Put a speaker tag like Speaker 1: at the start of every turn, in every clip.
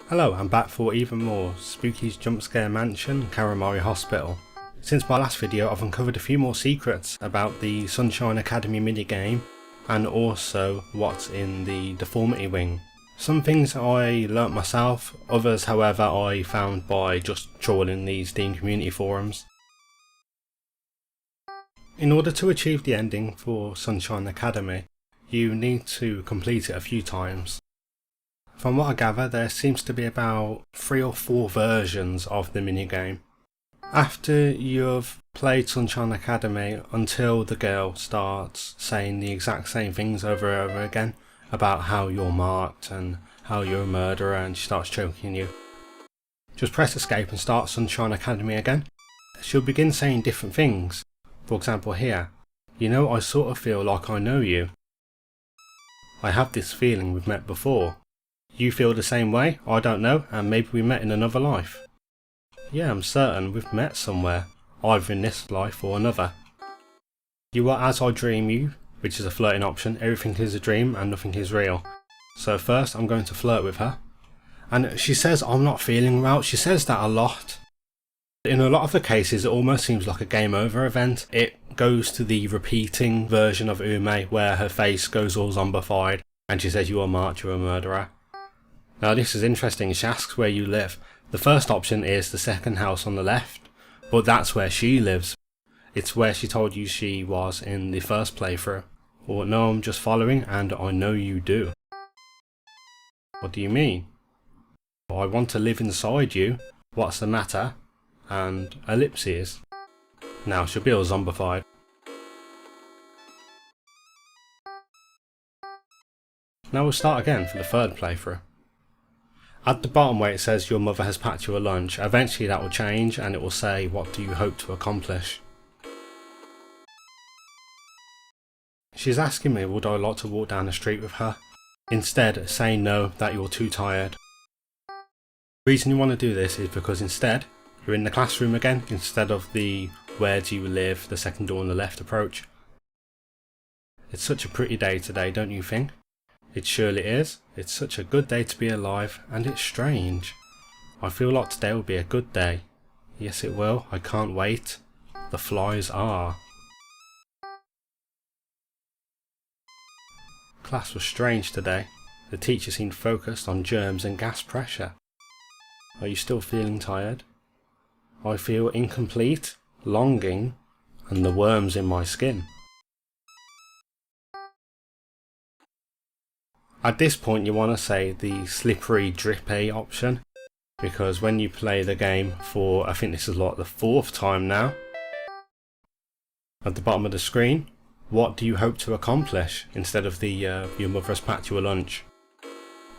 Speaker 1: Hello, I'm back for even more Spooky's Jump Scare Mansion, Karamari Hospital. Since my last video I've uncovered a few more secrets about the Sunshine Academy minigame and also what's in the Deformity wing. Some things I learnt myself, others however I found by just trawling these Steam community forums. In order to achieve the ending for Sunshine Academy, you need to complete it a few times. From what I gather, there seems to be about 3 or 4 versions of the minigame. After you've played Sunshine Academy until the girl starts saying the exact same things over and over again about how you're marked and how you're a murderer, and she starts choking you, just press escape and start Sunshine Academy again. She'll begin saying different things. For example here, you know, I sort of feel like I know you. I have this feeling we've met before. You feel the same way? I don't know, and maybe we met in another life. Yeah, I'm certain we've met somewhere, either in this life or another. You are as I dream you, which is a flirting option. Everything is a dream and nothing is real. So first I'm going to flirt with her. And she says I'm not feeling well. She says that a lot. In a lot of the cases it almost seems like a game over event. It goes to the repeating version of Ume where her face goes all zombified and she says you are marked, you're a murderer. Now this is interesting. She asks where you live. The first option is the second house on the left, but that's where she lives. It's where she told you she was in the first playthrough. Or no, I'm just following and I know you do. What do you mean? I want to live inside you. What's the matter? And ellipses. Now she'll be all zombified. Now we'll start again for the third playthrough. At the bottom where it says your mother has packed you a lunch, eventually that will change and it will say what do you hope to accomplish. She's asking me would I like to walk down the street with her. Instead say no, that you're too tired. The reason you want to do this is because instead you're in the classroom again instead of the where do you live, the second door on the left approach. It's such a pretty day today, don't you think? It surely is. It's such a good day to be alive, and it's strange. I feel like today will be a good day. Yes it will, I can't wait. The flies are. Class was strange today. The teacher seemed focused on germs and gas pressure. Are you still feeling tired? I feel incomplete, longing, and the worms in my skin. At this point you want to say the slippery drippy option, because when you play the game for, I think this is like the 4th time now, at the bottom of the screen, what do you hope to accomplish instead of the your mother has packed you a lunch.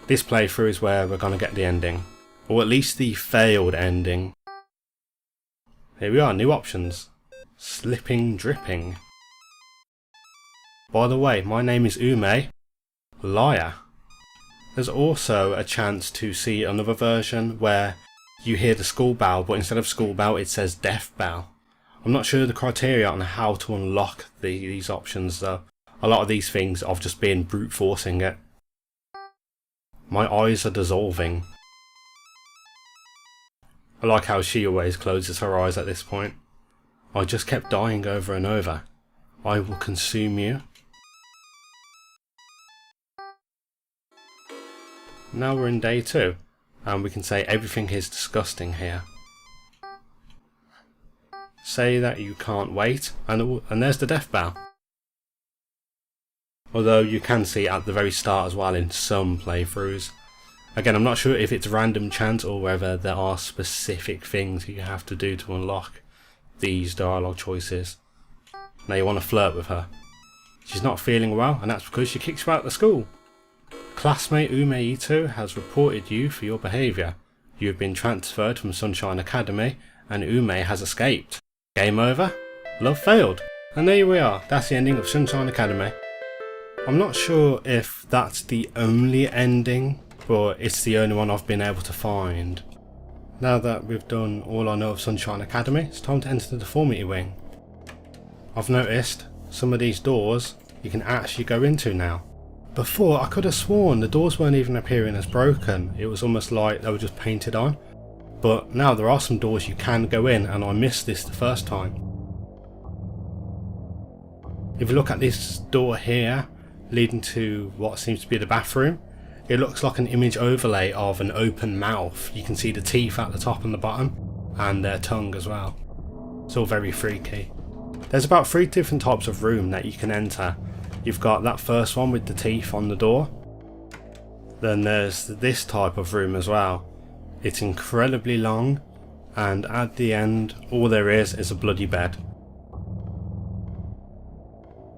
Speaker 1: This playthrough is where we're going to get the ending, or at least the failed ending. Here we are, new options. Slipping dripping. By the way, my name is Ume. Liar. There's also a chance to see another version where you hear the school bell, but instead of school bell it says death bell. I'm not sure the criteria on how to unlock these options though. A lot of these things I've just been brute forcing it. My eyes are dissolving. I like how she always closes her eyes at this point. I just kept dying over and over. I will consume you. Now we're in day 2, and we can say everything is disgusting here. Say that you can't wait, and there's the death bell. Although you can see it at the very start as well in some playthroughs. Again, I'm not sure if it's random chance or whether there are specific things you have to do to unlock these dialogue choices. Now you want to flirt with her. She's not feeling well, and that's because she kicks you out of school. Classmate Ume Ito has reported you for your behaviour. You have been transferred from Sunshine Academy and Ume has escaped. Game over? Love failed. And there we are, that's the ending of Sunshine Academy. I'm not sure if that's the only ending, but it's the only one I've been able to find. Now that we've done all I know of Sunshine Academy, it's time to enter the Deformity wing. I've noticed some of these doors you can actually go into now. Before, I could have sworn the doors weren't even appearing as broken. It was almost like they were just painted on. But now there are some doors you can go in, and I missed this the first time. If you look at this door here, leading to what seems to be the bathroom, it looks like an image overlay of an open mouth. You can see the teeth at the top and the bottom, and their tongue as well. It's all very freaky. There's about 3 different types of room that you can enter. You've got that first one with the teeth on the door. Then there's this type of room as well. It's incredibly long, and at the end all there is a bloody bed.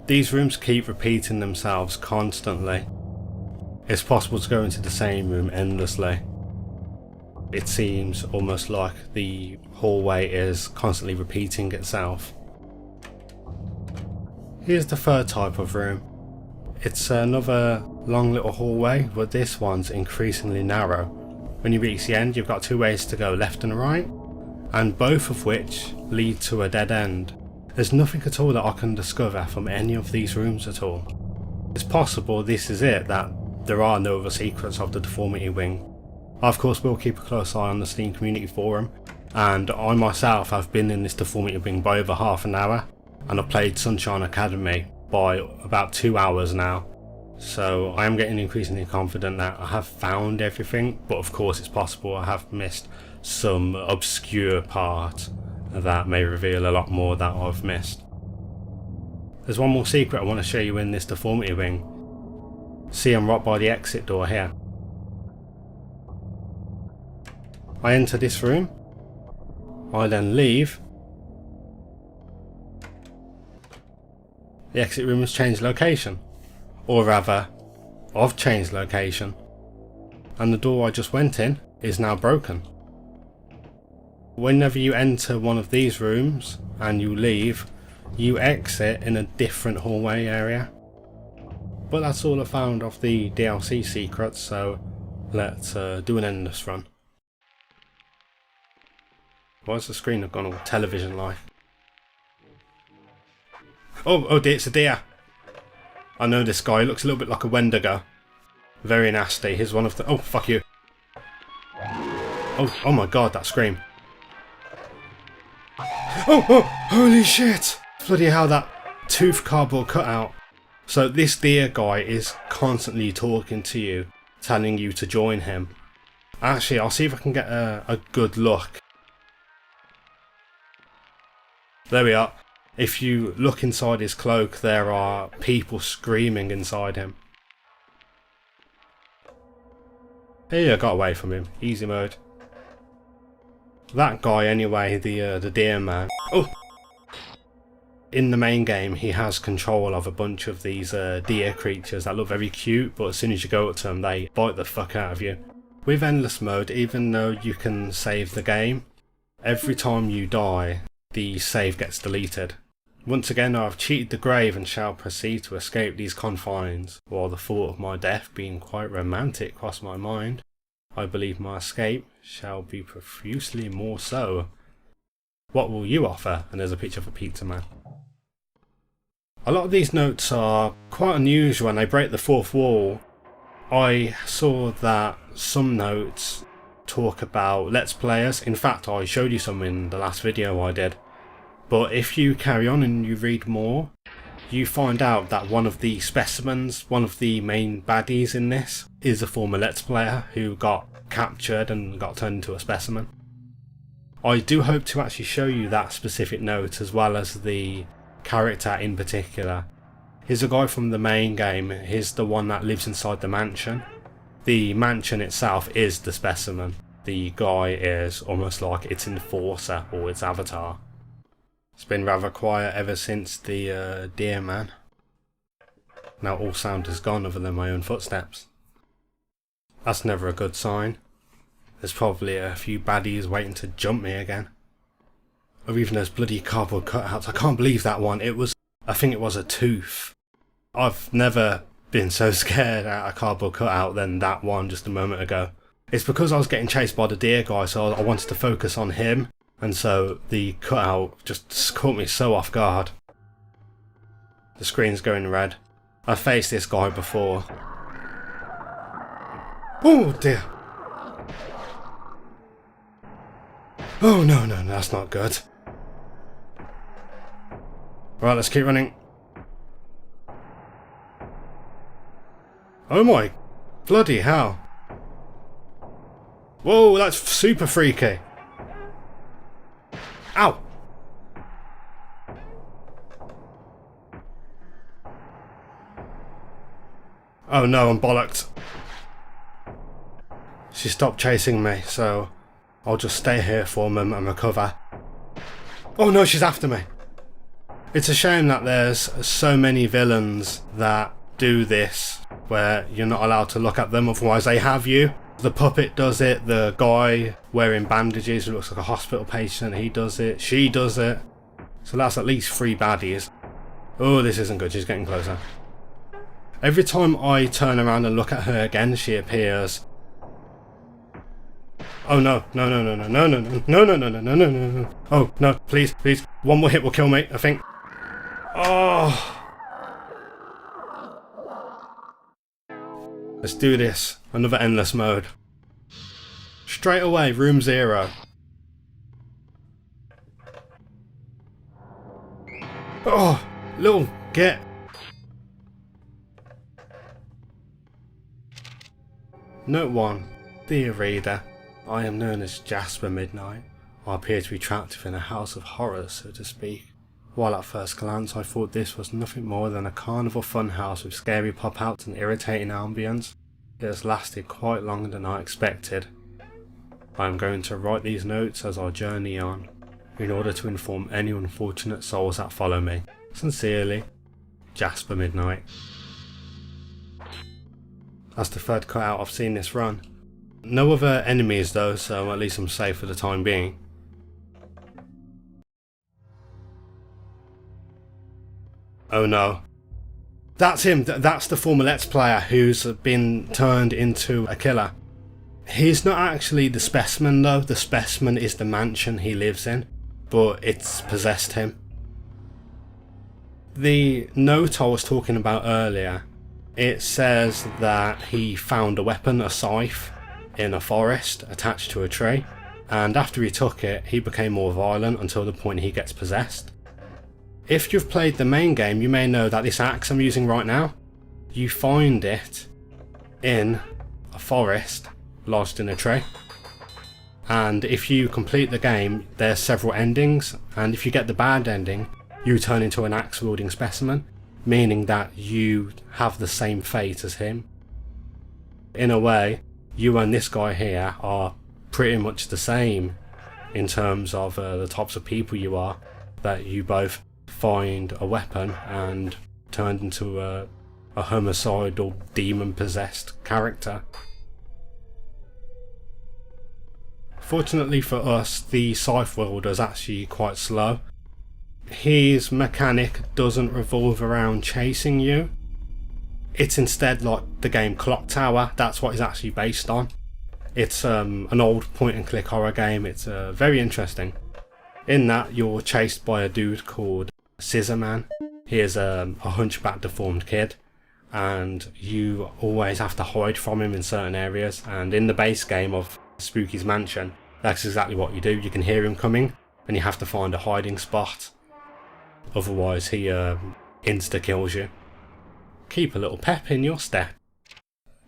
Speaker 1: These rooms keep repeating themselves constantly. It's possible to go into the same room endlessly. It seems almost like the hallway is constantly repeating itself. Here's the third type of room. It's another long little hallway, but this one's increasingly narrow. When you reach the end, you've got 2 ways to go, left and right, and both of which lead to a dead end. There's nothing at all that I can discover from any of these rooms at all. It's possible this is it, that there are no other secrets of the Deformity Wing. I of course will keep a close eye on the Steam community forum, and I myself have been in this Deformity Wing by over half an hour, and I've played Sunshine Academy by about 2 hours now. So I am getting increasingly confident that I have found everything, but of course it's possible I have missed some obscure part that may reveal a lot more that I've missed. There's one more secret I want to show you in this Deformity Wing. See, I'm right by the exit door here. I enter this room, I then leave. The exit room has changed location, or rather, I've changed location, and the door I just went in is now broken. Whenever you enter one of these rooms and you leave, you exit in a different hallway area. But that's all I found of the DLC secrets, so let's do an endless run. Why has the screen gone all television like? Oh dear, it's a deer. I know this guy, looks a little bit like a Wendigo. Very nasty. Here's one of the... Oh, fuck you. Oh my god, that scream. Oh, holy shit! Bloody hell, that tooth cardboard cutout. So this deer guy is constantly talking to you, telling you to join him. Actually, I'll see if I can get a good look. There we are. If you look inside his cloak, there are people screaming inside him. Hey, I got away from him. Easy mode. That guy anyway, the deer man. Oh! In the main game, he has control of a bunch of these deer creatures that look very cute, but as soon as you go up to them, they bite the fuck out of you. With endless mode, even though you can save the game, every time you die, the save gets deleted. Once again, I have cheated the grave and shall proceed to escape these confines, while the thought of my death being quite romantic crossed my mind. I believe my escape shall be profusely more so. What will you offer? And there's a picture of a pizza man. A lot of these notes are quite unusual and they break the fourth wall. I saw that some notes talk about Let's Players. In fact, I showed you some in the last video I did. But if you carry on and you read more, you find out that one of the specimens, one of the main baddies in this, is a former Let's Player who got captured and got turned into a specimen. I do hope to actually show you that specific note as well as the character in particular. Here's a guy from the main game. Here's the one that lives inside the mansion. The mansion itself is the specimen. The guy is almost like its enforcer or its avatar. It's been rather quiet ever since the deer man. Now all sound is gone other than my own footsteps. That's never a good sign. There's probably a few baddies waiting to jump me again. Or even those bloody cardboard cutouts. I can't believe that one. I think it was a tooth. I've never been so scared at a cardboard cutout than that one just a moment ago. It's because I was getting chased by the deer guy, so I wanted to focus on him. And so the cutout just caught me so off guard. The screen's going red. I faced this guy before. Oh dear. Oh no, that's not good. Right, let's keep running. Oh my bloody hell. Whoa, that's super freaky. Ow. Oh no, I'm bollocked. She stopped chasing me, so I'll just stay here for a moment and recover. Oh no, she's after me. It's a shame that there's so many villains that do this, where you're not allowed to look at them, otherwise they have you. The puppet does it, the guy wearing bandages who looks like a hospital patient, he does it, she does it. So that's at least 3 baddies. Oh, this isn't good, she's getting closer. Every time I turn around and look at her again, she appears. Oh no, no, no, no, no, no, no, no, no, no, no, no, no, no, no, no. Oh no, please, please. One more hit will kill me, I think. Oh. Let's do this. Another endless mode. Straight away, room 0. Oh, little get. Note 1. Dear reader, I am known as Jasper Midnight. I appear to be trapped within a house of horrors, so to speak. While at first glance I thought this was nothing more than a carnival funhouse with scary pop-outs and irritating ambience, it has lasted quite longer than I expected. I am going to write these notes as I journey on, in order to inform any unfortunate souls that follow me. Sincerely, Jasper Midnight. That's the 3rd cutout I've seen this run. No other enemies though, so at least I'm safe for the time being. Oh no. That's him, that's the former Let's Player who's been turned into a killer. He's not actually the specimen though, the specimen is the mansion he lives in, but it's possessed him. The note I was talking about earlier, it says that he found a weapon, a scythe, in a forest attached to a tree, and after he took it, he became more violent until the point he gets possessed. If you've played the main game, you may know that this axe I'm using right now, you find it in a forest lodged in a tree. And if you complete the game, there's several endings, and if you get the bad ending, you turn into an axe wielding specimen, meaning that you have the same fate as him. In a way, you and this guy here are pretty much the same in terms of the types of people you are, that you both find a weapon and turned into a homicidal demon possessed character. Fortunately for us, the scythe wielder is actually quite slow. His mechanic doesn't revolve around chasing you. It's instead like the game Clock Tower, that's what it's actually based on. It's an old point and click horror game, it's very interesting. In that you're chased by a dude called Scissor Man. He is a hunchback deformed kid, and you always have to hide from him in certain areas, and in the base game of Spooky's Mansion, that's exactly what you do. You can hear him coming and you have to find a hiding spot, otherwise he insta kills you. Keep a little pep in your step.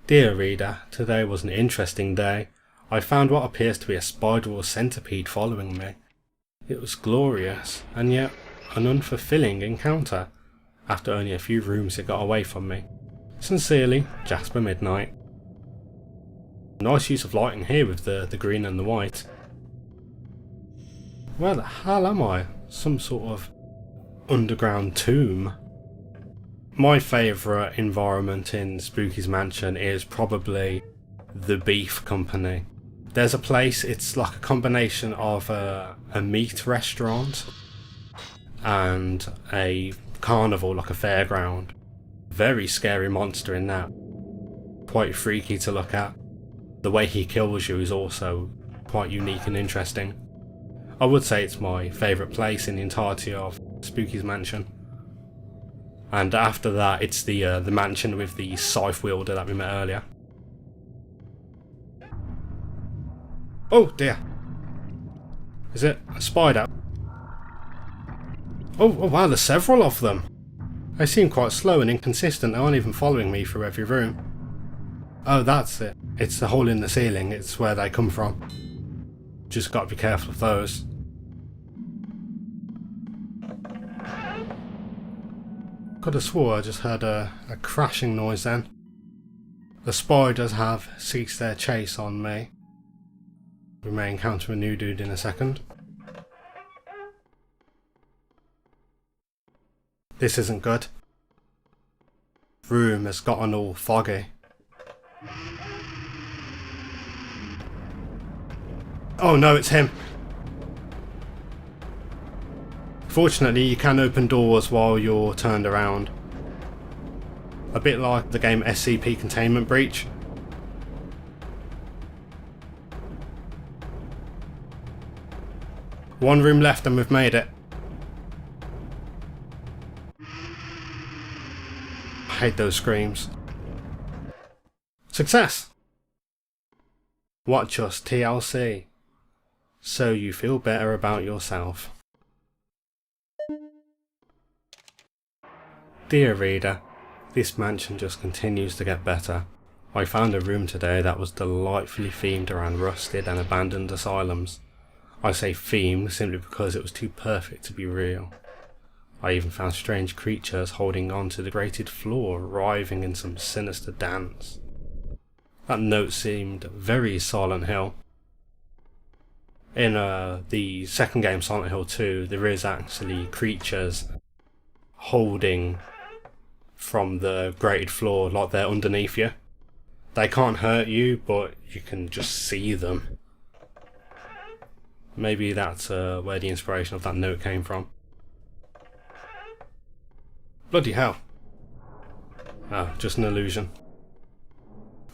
Speaker 1: Dear reader, today was an interesting day. I found what appears to be a spiral centipede following me. It was glorious, and yet an unfulfilling encounter. After only a few rooms it got away from me. Sincerely, Jasper Midnight. Nice use of lighting here with the green and the white. Where the hell am I? Some sort of underground tomb. My favourite environment in Spooky's Mansion is probably the Beef Company. There's a place, it's like a combination of a meat restaurant and a carnival, like a fairground. Very scary monster in that. Quite freaky to look at. The way he kills you is also quite unique and interesting. I would say it's my favourite place in the entirety of Spooky's Mansion. And after that, it's the mansion with the scythe wielder that we met earlier. Oh dear. Is it a spider? Oh wow, there's several of them. They seem quite slow and inconsistent. They aren't even following me through every room. Oh, that's it. It's the hole in the ceiling. It's where they come from. Just got to be careful of those. Could have swore I just heard a crashing noise then. The spiders have ceased their chase on me. We may encounter a new dude in a second. This isn't good. Room has gotten all foggy. Oh no, it's him. Fortunately, you can open doors while you're turned around. A bit like the game SCP Containment Breach. One room left and we've made it. I hate those screams. Success! Watch us TLC, so you feel better about yourself. Dear reader, this mansion just continues to get better. I found a room today that was delightfully themed around rusted and abandoned asylums. I say themed simply because it was too perfect to be real. I even found strange creatures holding on to the grated floor, writhing in some sinister dance. That note seemed very Silent Hill. In the second game, Silent Hill 2, there is actually creatures holding from the grated floor like they're underneath you. They can't hurt you, but you can just see them. Maybe that's where the inspiration of that note came from. Bloody hell. Oh, just an illusion.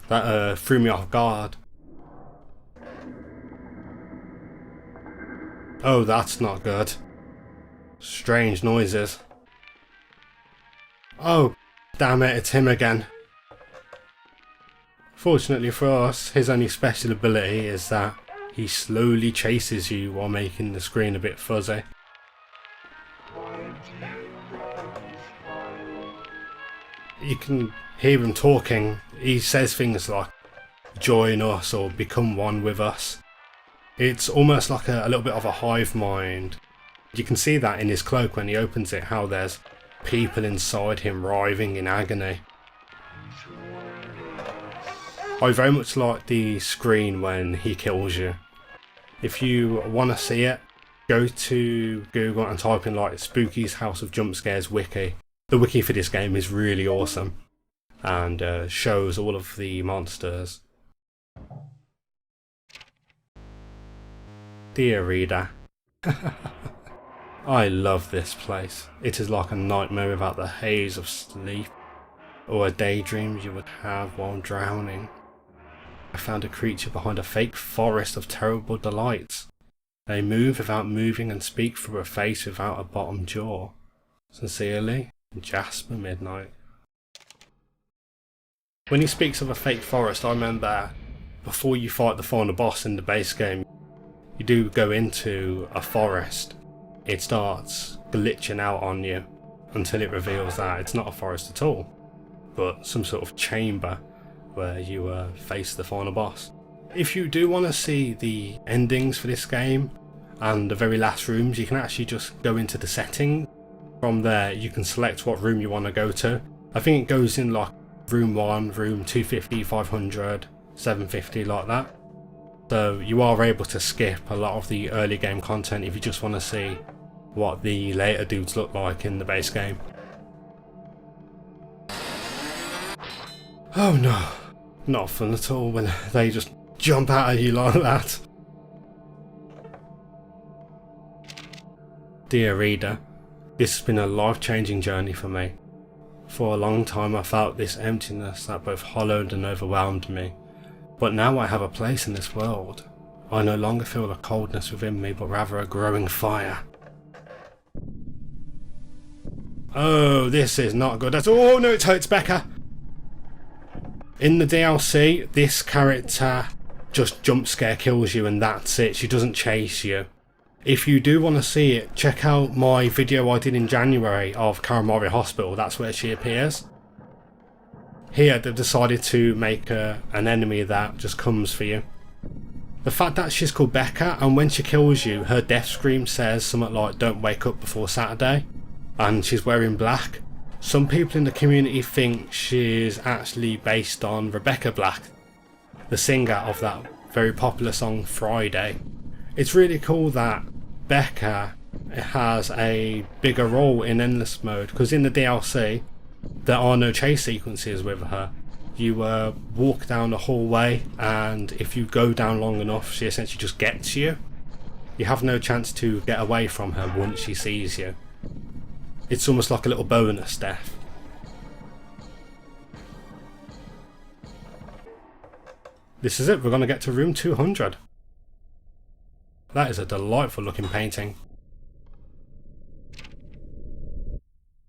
Speaker 1: That threw me off guard. Oh, that's not good. Strange noises. Oh, damn it, it's him again. Fortunately for us, his only special ability is that he slowly chases you while making the screen a bit fuzzy. You can hear him talking. He says things like, join us or become one with us. It's almost like a little bit of a hive mind. You can see that in his cloak when he opens it, how there's people inside him writhing in agony. I very much like the screen when he kills you. If you want to see it, go to Google and type in like Spooky's House of Jump Scares wiki. The wiki for this game is really awesome and shows all of the monsters. Dear reader, I love this place. It is like a nightmare without the haze of sleep or a daydream you would have while drowning. I found a creature behind a fake forest of terrible delights. They move without moving and speak through a face without a bottom jaw. Sincerely, Jasper Midnight. When he speaks of a fake forest, I remember before you fight the final boss in the base game, you do go into a forest. It starts glitching out on you until it reveals that it's not a forest at all, but some sort of chamber where you face the final boss. If you do want to see the endings for this game and the very last rooms, you can actually just go into the settings. From there you can select what room you want to go to. I think it goes in like room 1, room 250, 500, 750, like that. So you are able to skip a lot of the early game content if you just want to see what the later dudes look like in the base game. Oh no, not fun at all when they just jump out at you like that. Dear reader, this has been a life-changing journey for me. For a long time I felt this emptiness that both hollowed and overwhelmed me. But now I have a place in this world. I no longer feel a coldness within me, but rather a growing fire. Oh, this is not good. Oh no, it hurts Becca. In the DLC, this character just jump scare kills you and that's it. She doesn't chase you. If you do want to see it, check out my video I did in January of Karamari Hospital. That's where she appears. Here they've decided to make her an enemy that just comes for you. The fact that she's called Becca, and when she kills you, her death scream says something like "Don't wake up before Saturday," and she's wearing black. Some people in the community think she's actually based on Rebecca Black, the singer of that very popular song Friday. It's really cool that Becca has a bigger role in Endless Mode, because in the DLC there are no chase sequences with her. You walk down the hallway, and if you go down long enough, she essentially just gets you. You have no chance to get away from her once she sees you. It's almost like a little bonus death. This is it, we're going to get to room 200. That is a delightful looking painting.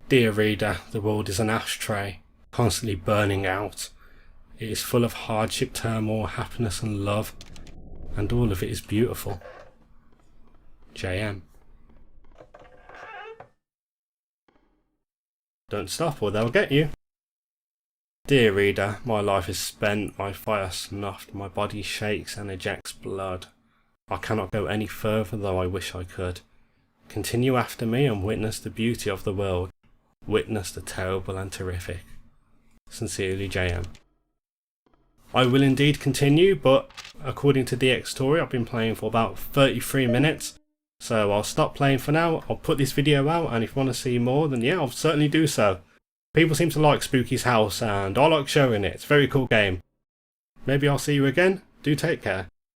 Speaker 1: Dear reader, the world is an ashtray, constantly burning out. It is full of hardship, turmoil, happiness and love, and all of it is beautiful. JM. Don't stop or they'll get you. Dear reader, my life is spent, my fire snuffed, my body shakes and ejects blood. I cannot go any further though I wish I could. Continue after me and witness the beauty of the world. Witness the terrible and terrific. Sincerely, JM. I will indeed continue, but according to DX Story, I've been playing for about 33 minutes. So I'll stop playing for now, I'll put this video out, and if you want to see more, then yeah, I'll certainly do so. People seem to like Spooky's house, and I like showing it. It's a very cool game. Maybe I'll see you again. Do take care.